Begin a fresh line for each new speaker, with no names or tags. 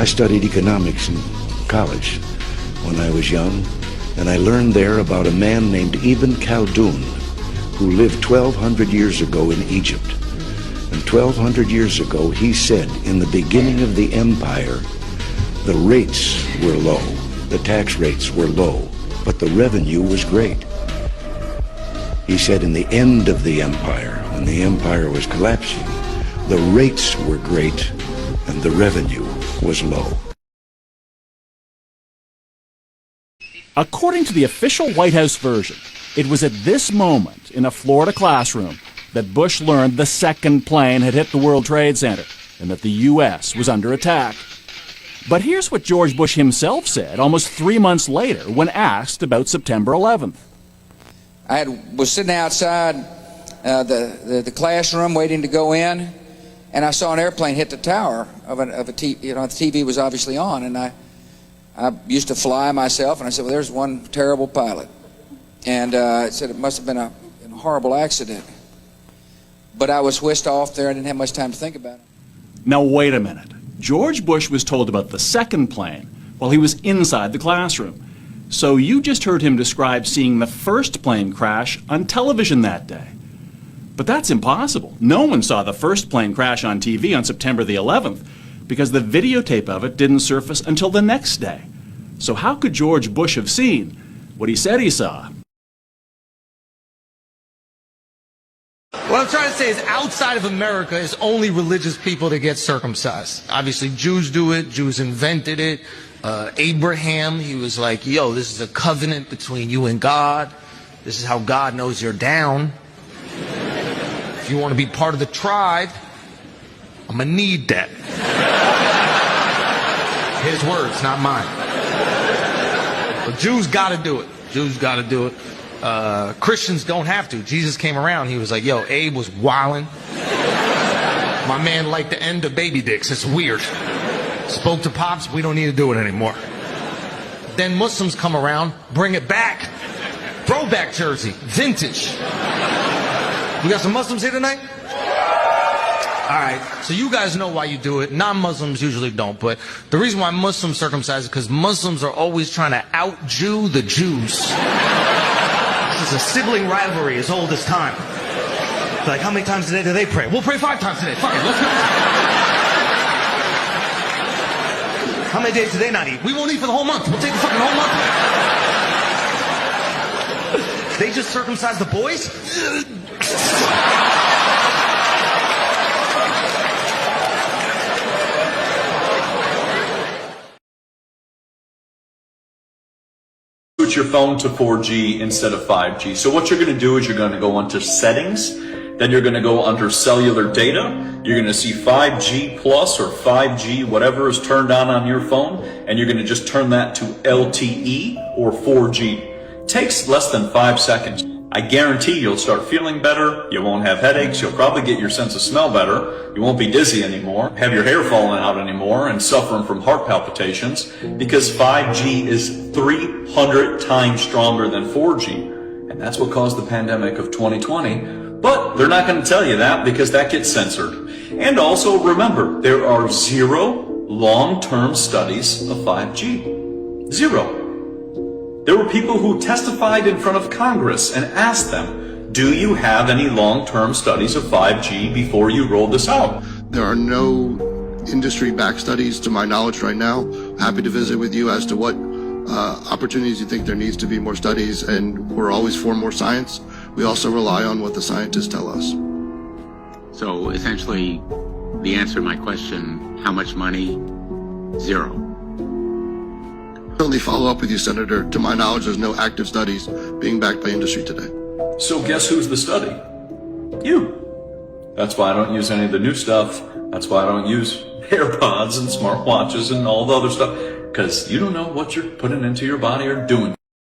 I studied economics in college when I was young, and I learned there about a man named Ibn Khaldun who lived 1,200 years ago in Egypt. And 1,200 years ago, he said, in the beginning of the empire, the rates were low, the tax rates were low, but the revenue was great. He said in the end of the empire, when the empire was collapsing, the rates were great and the revenue was low.
According to the official White House version, it was at this moment in a Florida classroom that Bush learned the second plane had hit the World Trade Center and that the U.S. was under attack. But here's what George Bush himself said almost 3 months later when asked about September 11th.
I was sitting outside the classroom waiting to go in, and I saw an airplane hit the tower of a TV. You know, the TV was obviously on, and I used to fly myself, and I said, well, there's one terrible pilot. And it said it must have been a horrible accident. But I was whisked off there. I didn't have much time to think about it.
Now, wait a minute. George Bush was told about the second plane while he was inside the classroom. So you just heard him describe seeing the first plane crash on television that day. But that's impossible. No one saw the first plane crash on TV on September the 11th because the videotape of it didn't surface until the next day. So how could George Bush have seen what he said he saw?
What I'm trying to say is outside of America, it's only religious people that get circumcised. Obviously, Jews do it. Jews invented it. Abraham, he was like, yo, this is a covenant between you and God. This is how God knows you're down. If you want to be part of the tribe, I'm going to need that. His words, not mine. But Jews got to do it. Jews got to do it. Christians don't have to. Jesus came around, he was like, yo, Abe was wildin'. My man liked the end of baby dicks. It's weird. Spoke to Pops, we don't need to do it anymore. Then Muslims come around, bring it back. Throwback jersey, vintage. We got some Muslims here tonight? Alright, so you guys know why you do it. Non-Muslims usually don't, but the reason why Muslims circumcise is because Muslims are always trying to out-Jew the Jews. This is a sibling rivalry as old as time. It's like, how many times a day do they pray? We'll pray 5 times a day. Fuck it, let's go. How many days do they not eat? We won't eat for the whole month. We'll take the fucking whole month. They just circumcised the boys?
Switch your phone to 4G instead of 5G. So what you're going to do is you're going to go into settings. Then you're going to go under cellular data. You're going to see 5G plus or 5G, whatever is turned on your phone, and you're going to just turn that to LTE or 4G. Takes less than 5 seconds. I guarantee you'll start feeling better. You won't have headaches. You'll probably get your sense of smell better. You won't be dizzy anymore, have your hair falling out anymore, and suffering from heart palpitations because 5G is 300 times stronger than 4G. And that's what caused the pandemic of 2020. But they're not going to tell you that because that gets censored. And also remember, there are 0 long-term studies of 5G. 0. There were people who testified in front of Congress and asked them, do you have any long-term studies of 5G before you roll this out?
There are no industry-backed studies to my knowledge right now. Happy to visit with you as to what opportunities you think there needs to be more studies, and we're always for more science. We also rely on what the scientists tell us.
So essentially, the answer to my question, how much money? 0.
Certainly follow up with you, Senator. To my knowledge, there's no active studies being backed by industry today.
So guess who's the study? You. That's why I don't use any of the new stuff. That's why I don't use AirPods and smartwatches and all the other stuff. Because you don't know what you're putting into your body or doing.